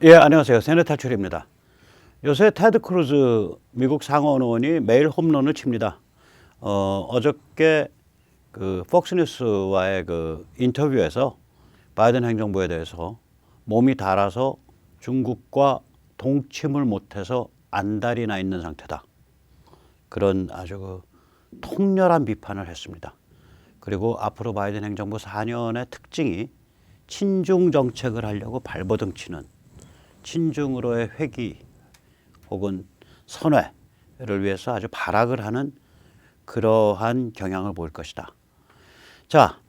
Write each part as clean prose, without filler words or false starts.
예, 안녕하세요. 세뇌 탈출입니다. 요새 테드 크루즈 미국 상원 의원이 매일 홈런을 칩니다. 어저께 그 폭스뉴스와의 그 인터뷰에서 바이든 행정부에 대해서 몸이 닳아서 중국과 동침을 못해서 안달이 나 있는 상태다. 그런 아주 그 통렬한 비판을 했습니다. 그리고 앞으로 바이든 행정부 4년의 특징이 친중 정책을 하려고 발버둥 치는 친중으로의 회귀 혹은 선회를 위해서 아주 발악을 하는 그러한 경향을 보일 것이다. 자,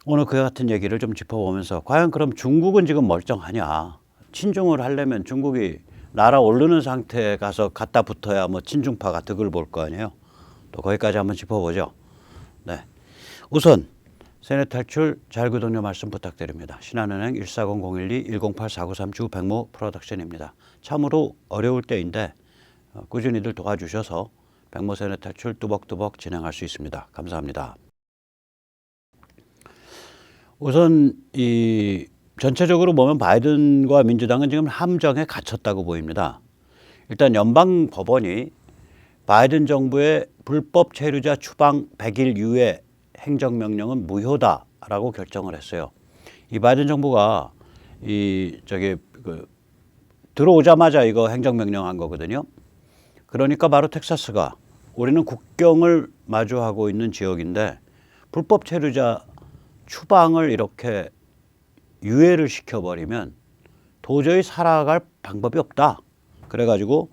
오늘 그와 같은 얘기를 좀 짚어보면서 과연 그럼 중국은 지금 멀쩡하냐? 친중을 하려면 중국이 날아 오르는 상태에 가서 갖다 붙어야 뭐 친중파가 득을 볼 거 아니에요. 또 거기까지 한번 짚어보죠. 네, 우선 세뇌 탈출 잘 구독료 말씀 부탁드립니다. 신한은행 140-012-108493 주백모 프로덕션입니다. 참으로 어려울 때인데 꾸준히들 도와주셔서 백모 세뇌 탈출 뚜벅뚜벅 진행할 수 있습니다. 감사합니다. 우선 이 전체적으로 보면 바이든과 민주당은 지금 함정에 갇혔다고 보입니다. 일단 연방 법원이 바이든 정부의 불법 체류자 추방 100일 유예 행정명령은 무효다라고 결정을 했어요. 이 바이든 정부가 들어오자마자 이거 행정명령한 거거든요. 그러니까 바로 텍사스가 우리는 국경을 마주하고 있는 지역인데 불법 체류자 추방을 이렇게 유예를 시켜버리면 도저히 살아갈 방법이 없다. 그래가지고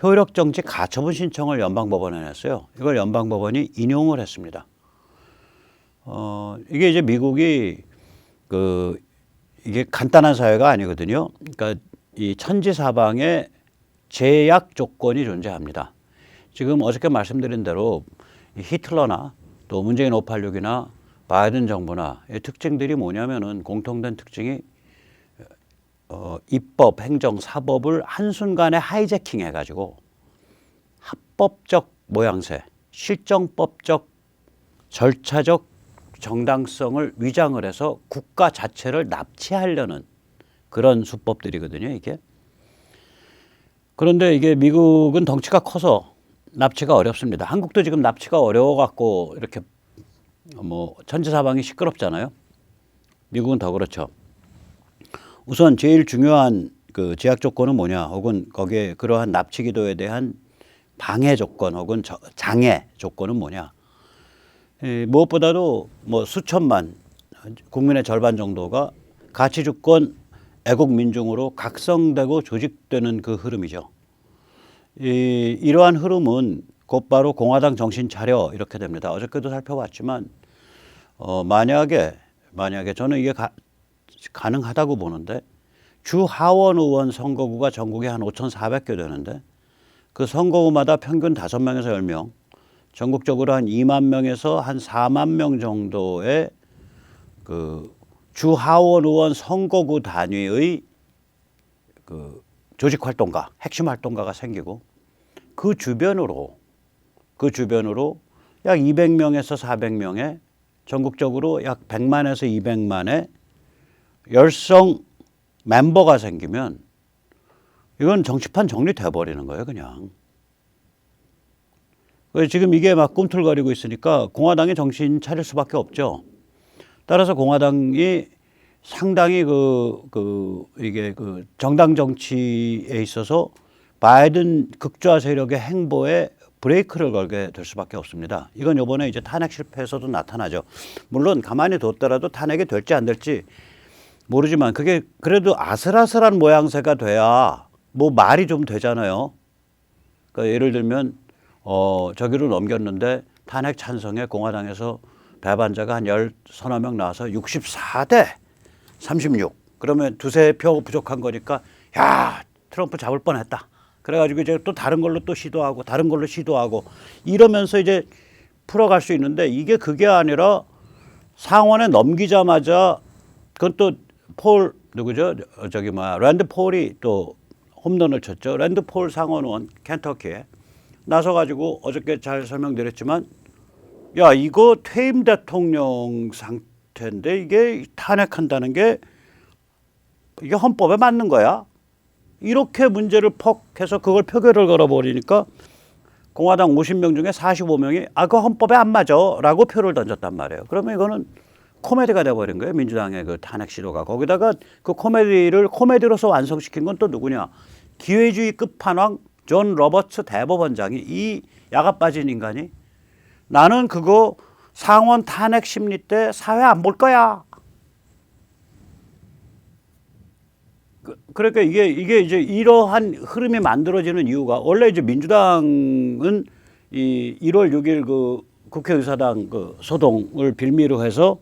효력정지 가처분 신청을 연방법원에 냈어요. 이걸 연방법원이 인용을 했습니다. 이게 이제 미국이 이게 간단한 사회가 아니거든요. 그러니까 이 천지사방에 제약 조건이 존재합니다. 지금 어저께 말씀드린 대로 히틀러나 또 문재인 586이나 바이든 정부나 이 특징들이 뭐냐면은 공통된 특징이 입법, 행정, 사법을 한순간에 하이제킹 해가지고 합법적 모양새, 실정법적, 절차적 정당성을 위장을 해서 국가 자체를 납치하려는 그런 수법들이거든요, 이게. 그런데 이게 미국은 덩치가 커서 납치가 어렵습니다. 한국도 지금 납치가 어려워갖고 이렇게 뭐 천지사방이 시끄럽잖아요. 미국은 더 그렇죠. 우선 제일 중요한 그 제약 조건은 뭐냐, 혹은 거기에 그러한 납치 기도에 대한 방해 조건 혹은 장애 조건은 뭐냐. 무엇보다도 뭐 수천만 국민의 절반 정도가 가치주권 애국민중으로 각성되고 조직되는 그 흐름이죠. 이러한 흐름은 곧바로 공화당 정신 차려 이렇게 됩니다. 어저께도 살펴봤지만 만약에 저는 이게 가능하다고 보는데 주 하원 의원 선거구가 전국에 한 5,400개 되는데 그 선거구마다 평균 5명에서 10명 전국적으로 한 2만 명에서 한 4만 명 정도의 그 주 하원 의원 선거구 단위의 그 조직 활동가, 핵심 활동가가 생기고 그 주변으로 약 200명에서 400명의 전국적으로 약 100만에서 200만의 열성 멤버가 생기면 이건 정치판 정리돼 버리는 거예요, 그냥. 지금 이게 막 꿈틀거리고 있으니까 공화당이 정신 차릴 수밖에 없죠. 따라서 공화당이 상당히 이게 정당 정치에 있어서 바이든 극좌 세력의 행보에 브레이크를 걸게 될 수밖에 없습니다. 이건 이번에 이제 탄핵 실패에서도 나타나죠. 물론 가만히 뒀더라도 탄핵이 될지 안 될지 모르지만 그게 그래도 아슬아슬한 모양새가 돼야 뭐 말이 좀 되잖아요. 그러니까 예를 들면 저기로 넘겼는데 탄핵 찬성에 공화당에서 배반자가 한 10서너 명 나와서 64대 36. 그러면 두세 표 부족한 거니까 야, 트럼프 잡을 뻔했다. 그래가지고 이제 또 다른 걸로 또 시도하고 다른 걸로 시도하고 이러면서 이제 풀어갈 수 있는데 이게 그게 아니라 상원에 넘기자마자 그건 또 폴 누구죠? 랜드 폴이 또 홈런을 쳤죠. 랜드 폴 상원 의원 켄터키에 나서가지고 어저께 잘 설명드렸지만 야, 이거 퇴임 대통령 상태인데 이게 탄핵한다는 게 이게 헌법에 맞는 거야? 이렇게 문제를 퍽 해서 그걸 표결을 걸어버리니까 공화당 50명 중에 45명이 그 헌법에 안 맞아 라고 표를 던졌단 말이에요. 그러면 이거는 코미디가 돼버린 거예요. 민주당의 그 탄핵 시도가. 거기다가 그 코미디를 코미디로서 완성시킨 건 또 누구냐. 기회주의 끝판왕 존 로버츠 대법원장이 이 야가 빠진 인간이 나는 그거 상원 탄핵 심리 때 사회 안 볼 거야. 그러니까 이게 이제 이러한 흐름이 만들어지는 이유가 원래 이제 민주당은 이 1월 6일 그 국회의사당 그 소동을 빌미로 해서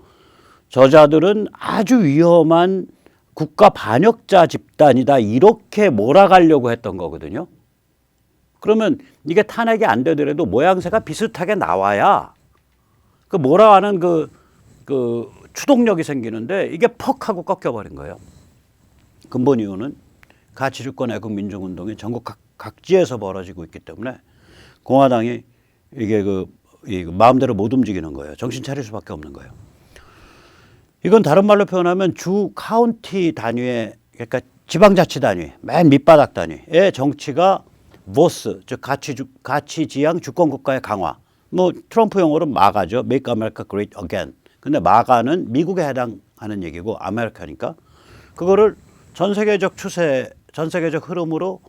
저자들은 아주 위험한 국가 반역자 집단이다 이렇게 몰아가려고 했던 거거든요. 그러면 이게 탄핵이 안 되더라도 모양새가 비슷하게 나와야 그 몰아가는 그 추동력이 생기는데 이게 퍽 하고 꺾여버린 거예요. 근본 이유는 가치주권 애국 민중운동이 전국 각지에서 벌어지고 있기 때문에 공화당이 이게 마음대로 못 움직이는 거예요. 정신 차릴 수밖에 없는 거예요. 이건 다른 말로 표현하면 주 카운티 단위의 그러니까 지방자치 단위, 맨 밑바닥 단위의 정치가 보스, 즉 가치지향 주권국가의 강화. 뭐 트럼프 용어로 마가죠. Make America Great Again. 근데 마가는 미국에 해당하는 얘기고 아메리카니까 그거를 전 세계적 추세, 전 세계적 흐름으로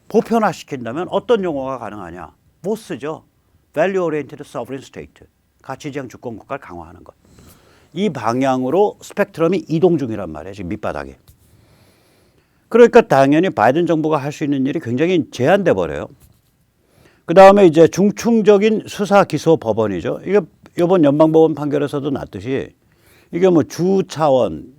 보편화시킨다면 어떤 용어가 가능하냐? 보스죠. Value Oriented Sovereign State. 가치지향 주권국가를 강화하는 것. 이 방향으로 스펙트럼이 이동 중이란 말이에요. 지금 밑바닥에. 그러니까 당연히 바이든 정부가 할 수 있는 일이 굉장히 제한돼 버려요. 그 다음에 이제 중충적인 수사 기소 법원이죠. 이게 이번 연방법원 판결에서도 났듯이 이게 뭐 주 차원,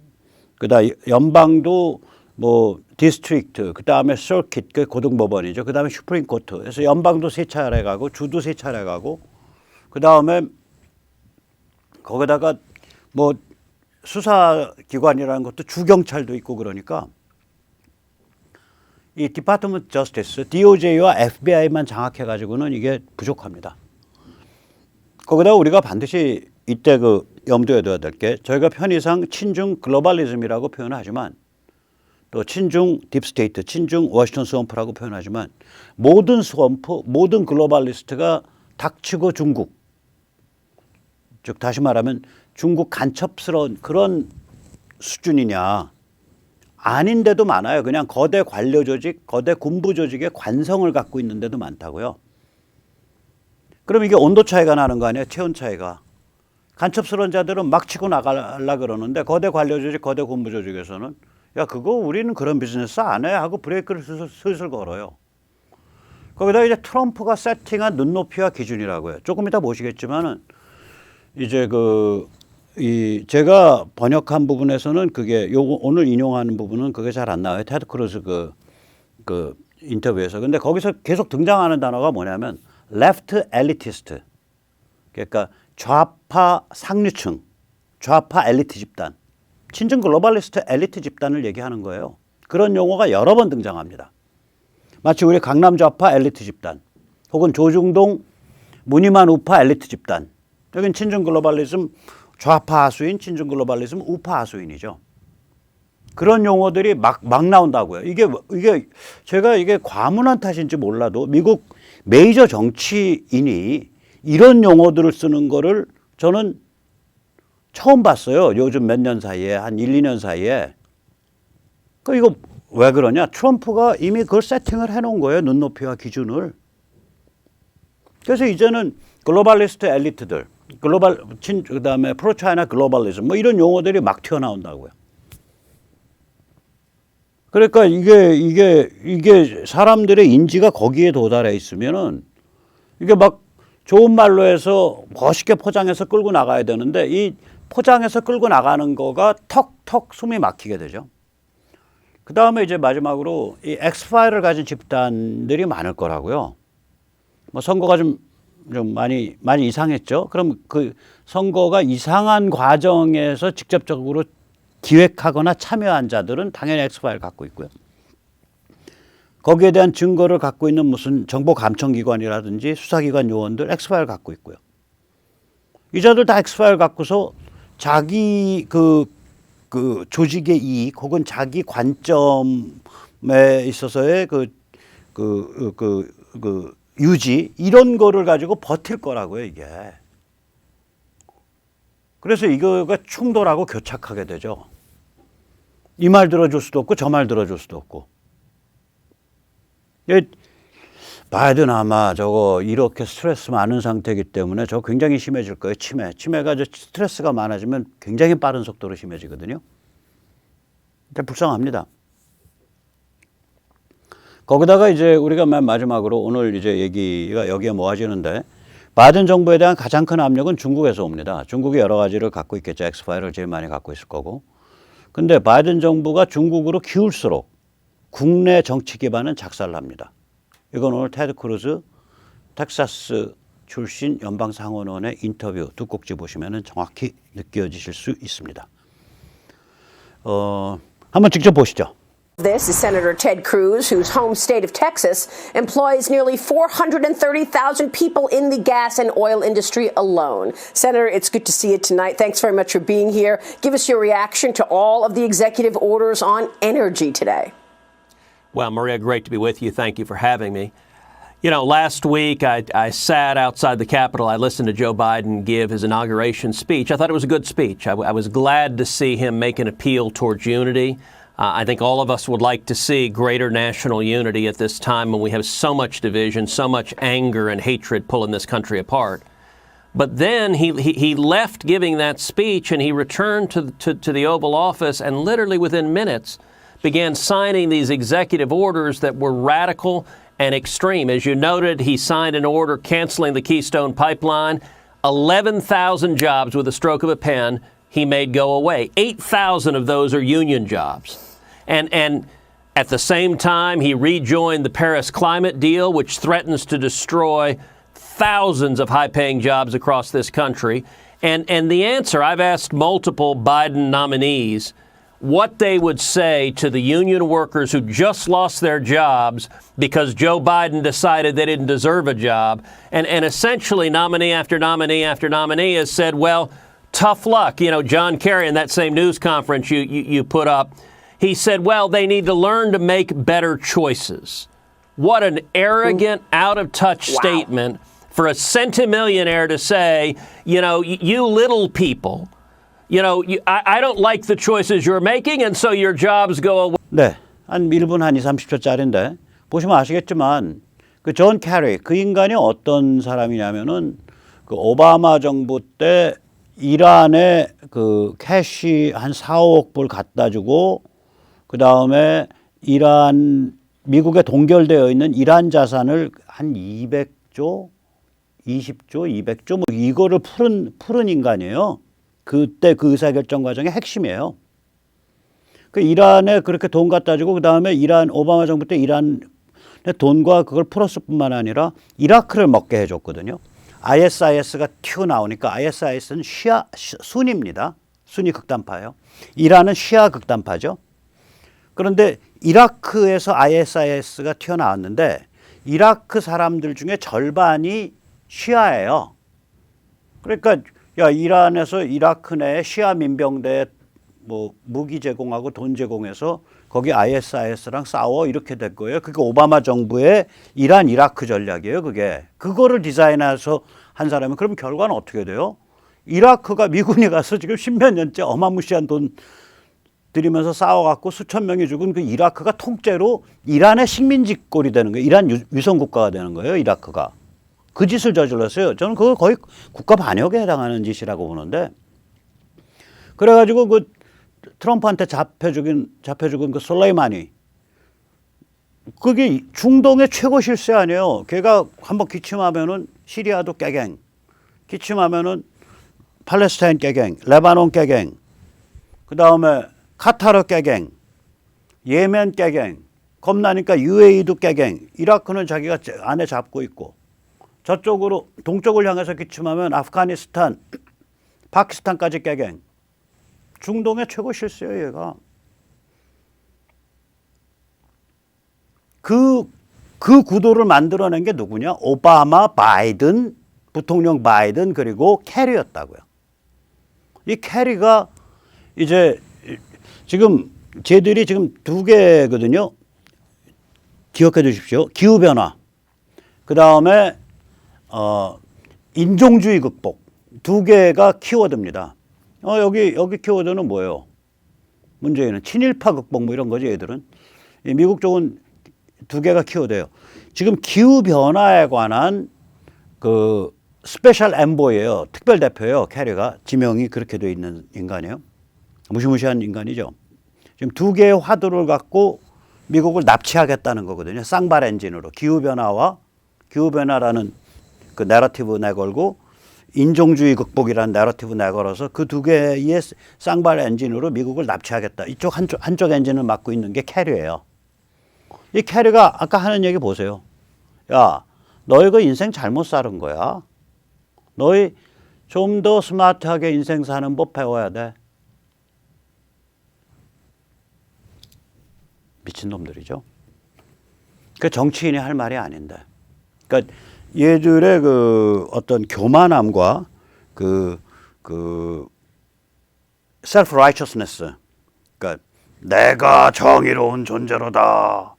그다음 연방도 뭐 디스트릭트, 그 다음에 서킷, 그 고등법원이죠. 그 다음에 슈프림 코트. 그래서 연방도 3차례 가고 주도 3차례 가고 그 다음에 거기다가 뭐 수사기관이라는 것도 주경찰도 있고 그러니까 이 디파트먼트 저스티스, DOJ와 FBI만 장악해가지고는 이게 부족합니다. 거기다 우리가 반드시 이때 그 염두에 둬야 될 게 저희가 편의상 친중 글로벌리즘이라고 표현하지만 또 친중 딥스테이트, 친중 워싱턴 스왑프라고 표현하지만 모든 스왑프, 모든 글로벌리스트가 닥치고 중국, 즉 다시 말하면 중국 간첩스러운 그런 수준이냐. 아닌데도 많아요. 그냥 거대 관료 조직, 거대 군부 조직의 관성을 갖고 있는 데도 많다고요. 그럼 이게 온도 차이가 나는 거 아니에요? 체온 차이가. 간첩스러운 자들은 막 치고 나가려고 그러는데 거대 관료 조직, 거대 군부 조직에서는 야 그거 우리는 그런 비즈니스 안 해 하고 브레이크를 슬슬 걸어요. 거기다 이제 트럼프가 세팅한 눈높이와 기준이라고요. 조금 이따 보시겠지만은 이제 제가 번역한 부분에서는 그게 오늘 인용하는 부분은 그게 잘 안 나와요. 테드 크루즈 그 인터뷰에서. 근데 거기서 계속 등장하는 단어가 뭐냐면 left elitist. 그러니까 좌파 상류층, 좌파 엘리트 집단. 친중 글로벌리스트 엘리트 집단을 얘기하는 거예요. 그런 용어가 여러 번 등장합니다. 마치 우리 강남 좌파 엘리트 집단 혹은 조중동 무늬만 우파 엘리트 집단. 여긴 친중 글로벌리즘 좌파 하수인, 친중 글로벌리즘 우파 하수인이죠. 그런 용어들이 막 나온다고요. 이게 제가 이게 과문한 탓인지 몰라도 미국 메이저 정치인이 이런 용어들을 쓰는 거를 저는 처음 봤어요. 요즘 몇 년 사이에, 한 1, 2년 사이에. 이거 왜 그러냐? 트럼프가 이미 그걸 세팅을 해놓은 거예요. 눈높이와 기준을. 그래서 이제는 글로벌리스트 엘리트들, 그다음에 프로차이나 글로벌리즘 뭐 이런 용어들이 막 튀어나온다고요. 그러니까 이게 사람들의 인지가 거기에 도달해 있으면은 이게 막 좋은 말로 해서 멋있게 포장해서 끌고 나가야 되는데 이 포장해서 끌고 나가는 거가 턱턱 숨이 막히게 되죠. 그 다음에 이제 마지막으로 이 엑스파일을 가진 집단들이 많을 거라고요. 뭐 선거가 좀 많이 이상했죠. 그럼 그 선거가 이상한 과정에서 직접적으로 기획하거나 참여한 자들은 당연히 엑스파일 갖고 있고요. 거기에 대한 증거를 갖고 있는 무슨 정보감청기관이라든지 수사기관 요원들 엑스파일 갖고 있고요. 이 자들 다 엑스파일 갖고서 자기 그 조직의 이익 혹은 자기 관점을 있어서의 유지 이런 거를 가지고 버틸 거라고요, 이게. 그래서 이거가 충돌하고 교착하게 되죠. 이 말 들어줄 수도 없고 저 말 들어줄 수도 없고. 바이든 아마 저거 이렇게 스트레스 많은 상태이기 때문에 저 굉장히 심해질 거예요. 치매가 저 스트레스가 많아지면 굉장히 빠른 속도로 심해지거든요. 불쌍합니다. 거기다가 이제 우리가 맨 마지막으로 오늘 이제 얘기가 여기에 모아지는데 바이든 정부에 대한 가장 큰 압력은 중국에서 옵니다. 중국이 여러 가지를 갖고 있겠죠. 엑스파일을 제일 많이 갖고 있을 거고. 근데 바이든 정부가 중국으로 기울수록 국내 정치 기반은 작살납니다. 이건 오늘 테드 크루즈 텍사스 출신 연방상원의원의 인터뷰 두 꼭지 보시면 정확히 느껴지실 수 있습니다. 한번 직접 보시죠. This is Senator Ted Cruz, whose home state of Texas employs nearly 430,000 people in the gas and oil industry alone. Senator, it's good to see you tonight. Thanks very much for being here. Give us your reaction to all of the executive orders on energy today. Well, Maria, great to be with you. Thank you for having me. You know, last week I sat outside the Capitol. I listened to Joe Biden give his inauguration speech. I thought it was a good speech. I was glad to see him make an appeal towards unity. I think all of us would like to see greater national unity at this time when we have so much division, so much anger and hatred pulling this country apart. But then he left giving that speech and he returned to the Oval Office and literally within minutes began signing these executive orders that were radical and extreme. As you noted, he signed an order canceling the Keystone Pipeline. 11,000 jobs with a stroke of a pen he made go away. 8,000 of those are union jobs. And at the same time, he rejoined the Paris climate deal, which threatens to destroy thousands of high-paying jobs across this country. And the answer, I've asked multiple Biden nominees what they would say to the union workers who just lost their jobs because Joe Biden decided they didn't deserve a job. And essentially, nominee after nominee after nominee has said, well, tough luck. You know, John Kerry in that same news conference you put up, he said, well, they need to learn to make better choices. What an arrogant, out-of-touch statement for a centimillionaire to say, you know, you little people, you know, I don't like the choices you're making, and so your jobs go away. 네, 한 1분 한 20-30초짜리인데 보시면 아시겠지만 그 존 캐리, 그 인간이 어떤 사람이냐면은 그 오바마 정부 때 이란에 그 캐시 한 4-5억 불 갖다 주고 그 다음에 미국에 동결되어 있는 이란 자산을 한 200조, 20조, 200조 뭐 이거를 푸른 인간이에요. 그때 그 의사결정 과정의 핵심이에요. 그 이란에 그렇게 돈 갖다 주고 그 다음에 오바마 정부 때 이란의 돈과 그걸 풀었을 뿐만 아니라 이라크를 먹게 해줬거든요. ISIS가 튀어나오니까 ISIS는 순입니다. 순위 극단파예요. 이란은 시아 극단파죠. 그런데 이라크에서 ISIS가 튀어나왔는데 이라크 사람들 중에 절반이 시아예요. 그러니까 야 이란에서 이라크 내에 시아 민병대에 뭐 무기 제공하고 돈 제공해서 거기 ISIS랑 싸워 이렇게 될 거예요. 그게 오바마 정부의 이란 이라크 전략이에요. 그거를 디자인해서 한 사람이 그럼 결과는 어떻게 돼요? 이라크가 미군이 가서 지금 10몇 년째 어마무시한 돈 들이면서 싸워갖고 수천 명이 죽은 그 이라크가 통째로 이란의 식민지 꼴이 되는 거예요. 이란 위성 국가가 되는 거예요. 이라크가. 그 짓을 저질렀어요. 저는 그거 거의 국가 반역에 해당하는 짓이라고 보는데 그래가지고 그 트럼프한테 잡혀 죽은 그 솔레이마니 그게 중동의 최고 실세 아니에요. 걔가 한번 기침하면은 시리아도 깨갱, 기침하면은 팔레스타인 깨갱, 레바논 깨갱, 그 다음에 카타르 깨갱, 예멘 깨갱, 겁나니까 UAE도 깨갱, 이라크는 자기가 안에 잡고 있고 저쪽으로 동쪽을 향해서 기침하면 아프가니스탄, 파키스탄까지 깨갱. 중동의 최고 실세예요, 얘가. 그 구도를 만들어낸 게 누구냐? 오바마, 바이든, 부통령 바이든 그리고 캐리였다고요. 이 캐리가 이제 지금 쟤들이 지금 두 개거든요. 기억해 주십시오. 기후변화. 그 다음에 인종주의 극복. 두 개가 키워드입니다. 여기 키워드는 뭐예요? 문재인은 친일파 극복 뭐 이런 거지 얘들은. 미국 쪽은 두 개가 키워드예요. 지금 기후변화에 관한 그 스페셜 엠보이예요. 특별 대표예요. 캐리가 지명이 그렇게 돼 있는 인간이에요. 무시무시한 인간이죠. 지금 두 개의 화두를 갖고 미국을 납치하겠다는 거거든요. 쌍발 엔진으로 기후변화라는 그 내러티브 내걸고 인종주의 극복이라는 내러티브 내걸어서 그 두 개의 쌍발 엔진으로 미국을 납치하겠다. 이쪽 한쪽 엔진을 맡고 있는 게 캐리예요. 이 캐리가 아까 하는 얘기 보세요. 야, 너희 그 인생 잘못 살은 거야. 너희 좀 더 스마트하게 인생 사는 법 배워야 돼. 미친놈들이죠. 그 정치인이 할 말이 아닌데. 그러니까 얘들의 그 어떤 교만함과 그 self righteousness. 그러니까 내가 정의로운 존재로다.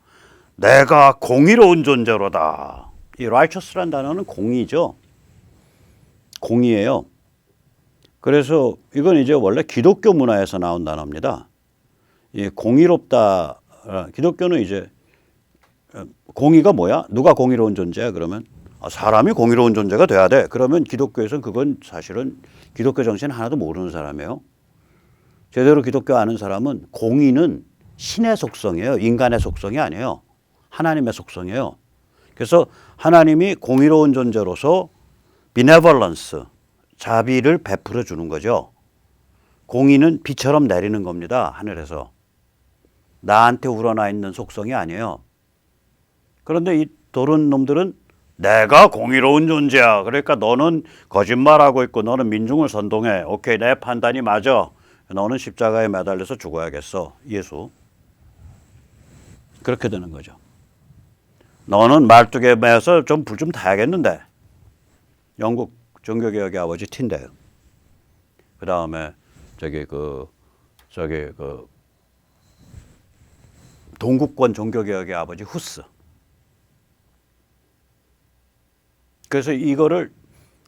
내가 공의로운 존재로다. 이 righteous란 단어는 공의죠. 공의예요. 그래서 이건 이제 원래 기독교 문화에서 나온 단어입니다. 이 공의롭다. 기독교는 이제 공의가 뭐야? 누가 공의로운 존재야? 그러면 사람이 공의로운 존재가 돼야 돼. 그러면 기독교에서는 그건 사실은 기독교 정신 하나도 모르는 사람이에요. 제대로 기독교 아는 사람은 공의는 신의 속성이에요. 인간의 속성이 아니에요. 하나님의 속성이에요. 그래서 하나님이 공의로운 존재로서 benevolence, 자비를 베풀어 주는 거죠. 공의는 비처럼 내리는 겁니다. 하늘에서. 나한테 우러나 있는 속성이 아니에요. 그런데 이 도른 놈들은 내가 공의로운 존재야. 그러니까 너는 거짓말하고 있고 너는 민중을 선동해. 오케이, 내 판단이 맞아. 너는 십자가에 매달려서 죽어야겠어. 예수. 그렇게 되는 거죠. 너는 말뚝에 매서 좀 불 좀 타야겠는데. 영국 종교개혁의 아버지 틴데일. 그 다음에 동구권 종교개혁의 아버지 후스. 그래서 이거를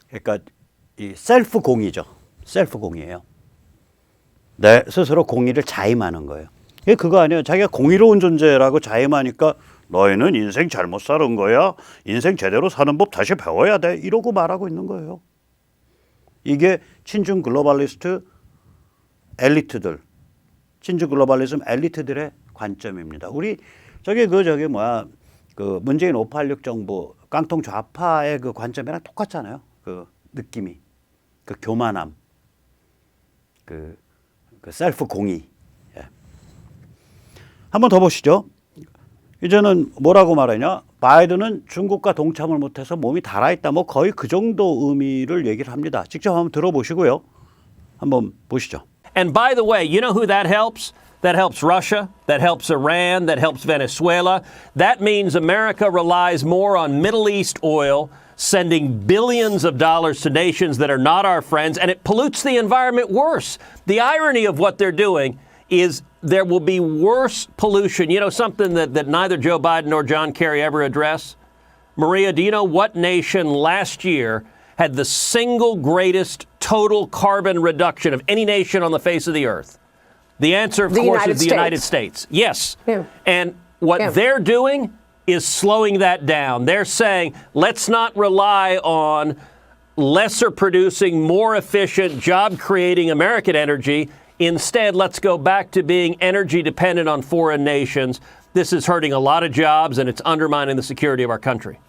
그러니까 이 셀프 공의죠. 셀프 공의예요. 내 스스로 공의를 자임하는 거예요. 이게 그거 아니에요. 자기가 공의로운 존재라고 자임하니까 너희는 인생 잘못 살은 거야. 인생 제대로 사는 법 다시 배워야 돼. 이러고 말하고 있는 거예요. 이게 친중 글로벌리스트 엘리트들, 친중 글로벌리즘 엘리트들의 관점입니다. 우리 그 문재인 586 정부 깡통 좌파의 그 관점이랑 똑같잖아요. 그 느낌이, 그 교만함, 그 셀프 공의. 예. 한번 더 보시죠. 이제는 뭐라고 말하냐? 바이든은 중국과 동참을 못해서 몸이 달아있다. 뭐 거의 그 정도 의미를 얘기를 합니다. 직접 한번 들어보시고요. 한번 보시죠. And by the way, you know who that helps? That helps Russia, that helps Iran, that helps Venezuela. That means America relies more on Middle East oil, sending billions of dollars to nations that are not our friends, and it pollutes the environment worse. The irony of what they're doing is there will be worse pollution. You know, something that neither Joe Biden nor John Kerry ever address? Maria, do you know what nation last year had the single greatest total carbon reduction of any nation on the face of the earth? The answer, of course, is the United States. Yes. Yeah. And what they're doing is slowing that down. They're saying, let's not rely on lesser producing, more efficient, job creating American energy. Instead, let's go back to being energy dependent on foreign nations. This is hurting a lot of jobs and it's undermining the security of our country.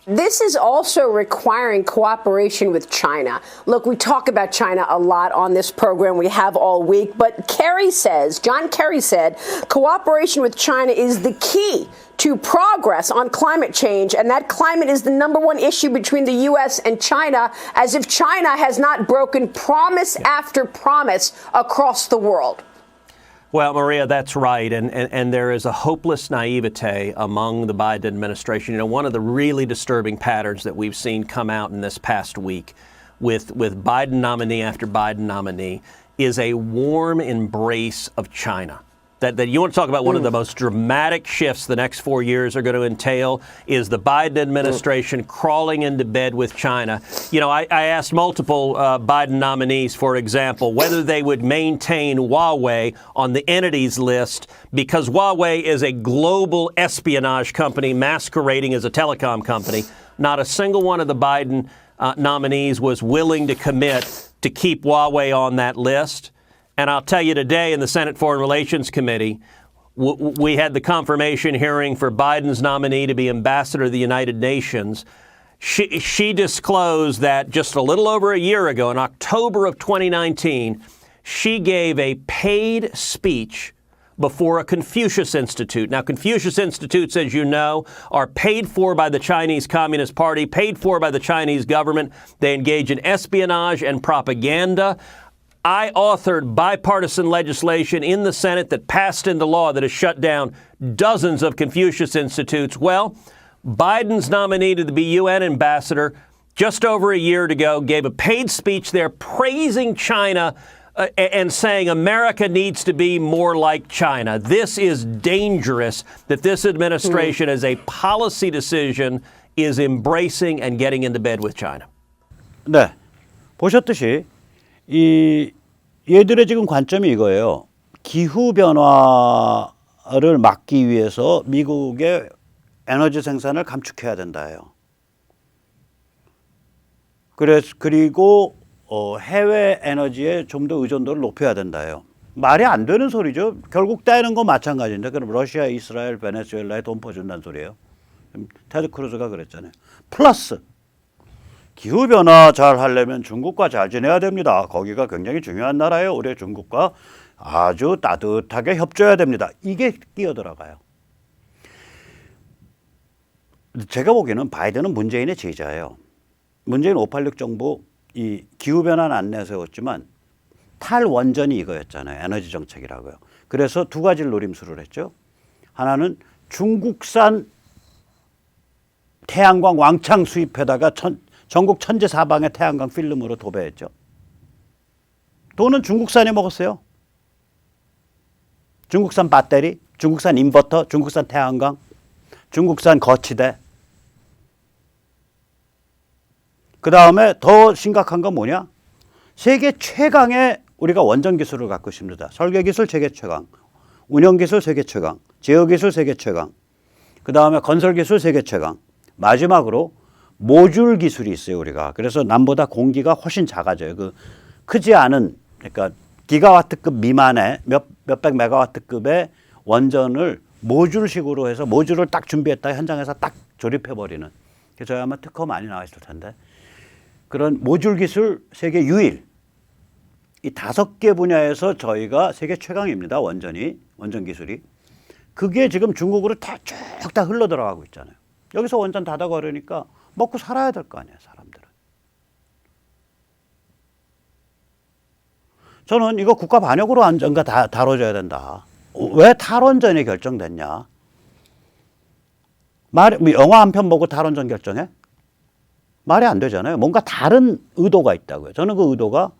This is also requiring cooperation with China. Look, we talk about China a lot on this program. We have all week. But John Kerry said, cooperation with China is the key to progress on climate change. And that climate is the number one issue between the U.S. and China, as if China has not broken promise after promise across the world. Well, Maria, that's right. And there is a hopeless naivete among the Biden administration. You know, one of the really disturbing patterns that we've seen come out in this past week with Biden nominee after Biden nominee is a warm embrace of China. that you want to talk about one of the most dramatic shifts the next 4 years are going to entail is the Biden administration crawling into bed with China. You know, I asked multiple Biden nominees, for example, whether they would maintain Huawei on the entities list because Huawei is a global espionage company masquerading as a telecom company. Not a single one of the Biden nominees was willing to commit to keep Huawei on that list. And I'll tell you today in the Senate Foreign Relations Committee, we had the confirmation hearing for Biden's nominee to be ambassador to the United Nations. She disclosed that just a little over a year ago, in October of 2019, she gave a paid speech before a Confucius Institute. Now, Confucius Institutes, as you know, are paid for by the Chinese Communist Party, paid for by the Chinese government. They engage in espionage and propaganda. I authored bipartisan legislation in the Senate that passed into law that has shut down dozens of Confucius Institutes. Well, Biden's nominee to be UN ambassador just over a year ago gave a paid speech there praising China and saying America needs to be more like China. This is dangerous that this administration, as a policy decision, is embracing and getting into bed with China. 네, 보셨듯이 얘들의 지금 관점이 이거예요. 기후 변화를 막기 위해서 미국의 에너지 생산을 감축해야 된다예요. 그리고 해외 에너지에 좀 더 의존도를 높여야 된다예요. 말이 안 되는 소리죠. 결국 따는 건 마찬가지인데 그럼 러시아, 이스라엘, 베네수엘라에 돈 퍼준다는 소리예요. 테드 크루즈가 그랬잖아요. 플러스 기후변화 잘 하려면 중국과 잘 지내야 됩니다. 거기가 굉장히 중요한 나라예요. 우리 중국과 아주 따뜻하게 협조해야 됩니다. 이게 끼어들어가요. 제가 보기에는 바이든은 문재인의 제자예요. 문재인 586 정부 이 기후변화는 안 내세웠지만 탈원전이 이거였잖아요. 에너지 정책이라고요. 그래서 두 가지를 노림수를 했죠. 하나는 중국산 태양광 왕창 수입해다가 전국 천지사방에 태양광 필름으로 도배했죠. 돈은 중국산이 먹었어요. 중국산 배터리, 중국산 인버터, 중국산 태양광, 중국산 거치대. 그 다음에 더 심각한 건 뭐냐? 세계 최강의 우리가 원전 기술을 갖고 있습니다. 설계 기술 세계 최강, 운영 기술 세계 최강, 제어 기술 세계 최강, 그 다음에 건설 기술 세계 최강, 마지막으로 모듈 기술이 있어요, 우리가. 그래서 남보다 공기가 훨씬 작아져요. 그 크지 않은, 그러니까 기가와트급 미만의 몇백 메가와트급의 원전을 모듈식으로 해서 모듈을 딱 준비했다 현장에서 딱 조립해버리는. 그래서 아마 특허 많이 나와 있을 텐데. 그런 모듈 기술 세계 유일. 이 5개 분야에서 저희가 세계 최강입니다, 원전 기술이. 그게 지금 중국으로 쭉 다 흘러 들어가고 있잖아요. 여기서 원전 닫아버리니까 먹고 살아야 될 거 아니에요, 사람들은. 저는 이거 국가 반역으로 언젠가 다뤄줘야 된다. 왜 탈원전이 결정됐냐? 영화 한 편 보고 탈원전 결정해? 말이 안 되잖아요. 뭔가 다른 의도가 있다고요. 저는 그 의도가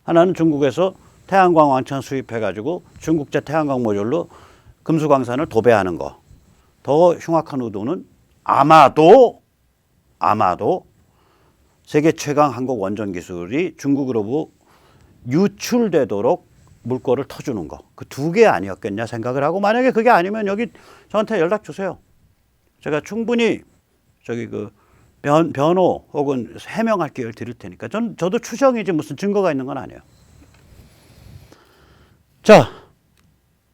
하나는 중국에서 태양광 왕창 수입해가지고 중국제 태양광 모듈로 금수광산을 도배하는 거. 더 흉악한 의도는 아마도 세계 최강 한국 원전 기술이 중국으로 유출되도록 물꼬를 터주는 거. 그 2개 아니었겠냐 생각을 하고, 만약에 그게 아니면 여기 저한테 연락 주세요. 제가 충분히 변호 혹은 해명할 기회를 드릴 테니까. 저도 추정이지 무슨 증거가 있는 건 아니에요. 자,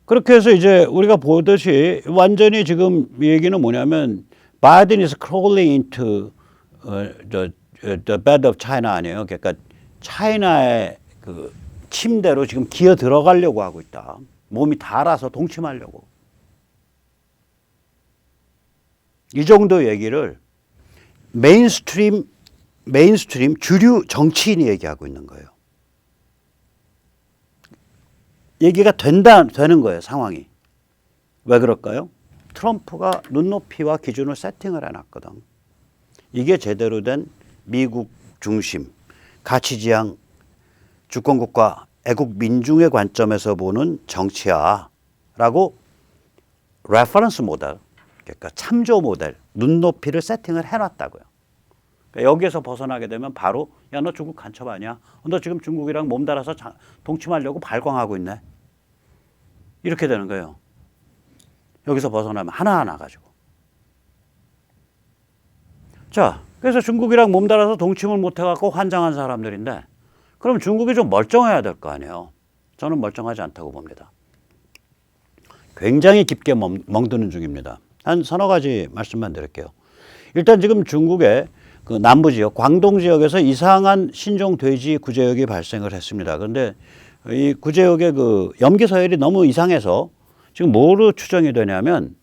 그렇게 해서 이제 우리가 보듯이 완전히 지금 얘기는 뭐냐면 Biden is crawling into the bed of China 아니에요. 그러니까 차이나의 그 침대로 지금 기어 들어가려고 하고 있다. 몸이 닳아서 동침하려고. 이 정도 얘기를 메인스트림 주류 정치인이 얘기하고 있는 거예요. 얘기가 되는 거예요, 상황이. 왜 그럴까요? 트럼프가 눈높이와 기준을 세팅을 해놨거든. 이게 제대로 된 미국 중심, 가치지향, 주권국가, 애국 민중의 관점에서 보는 정치야. 라고 레퍼런스 모델, 그러니까 참조 모델, 눈높이를 세팅을 해놨다고요. 그러니까 여기에서 벗어나게 되면 바로 야, 너 중국 간첩 아니야? 너 지금 중국이랑 몸달아서 동침하려고 발광하고 있네. 이렇게 되는 거예요. 여기서 벗어나면 하나하나 가지고. 자, 그래서 중국이랑 몸달아서 동침을 못해갖고 환장한 사람들인데 그럼 중국이 좀 멀쩡해야 될 거 아니에요. 저는 멀쩡하지 않다고 봅니다. 굉장히 깊게 멍드는 중입니다. 한 서너 가지 말씀만 드릴게요. 일단 지금 중국의 그 남부 지역, 광동 지역에서 이상한 신종 돼지 구제역이 발생을 했습니다. 그런데 이 구제역의 그 염기 서열이 너무 이상해서 지금 뭐로 추정이 되냐면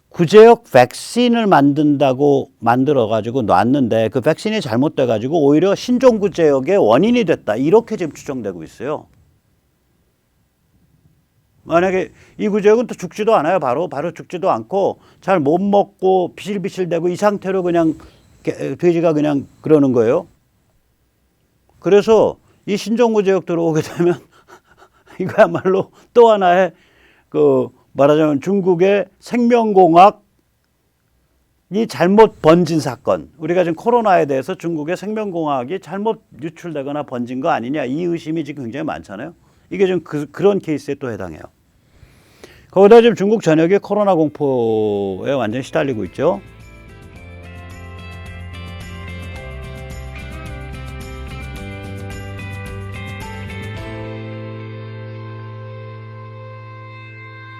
구제역 백신을 만든다고 만들어가지고 놨는데 그 백신이 잘못돼가지고 오히려 신종 구제역의 원인이 됐다. 이렇게 지금 추정되고 있어요. 만약에 이 구제역은 또 죽지도 않아요. 바로 죽지도 않고 잘 못 먹고 비실비실대고 이 상태로 그냥 돼지가 그냥 그러는 거예요. 그래서 이 신종구제역 들어오게 되면 이거야말로 또 하나의 그 말하자면 중국의 생명공학이 잘못 번진 사건. 우리가 지금 코로나에 대해서 중국의 생명공학이 잘못 유출되거나 번진 거 아니냐 이 의심이 지금 굉장히 많잖아요. 이게 좀 그런 케이스에 또 해당해요. 거기다 지금 중국 전역이 코로나 공포에 완전히 시달리고 있죠.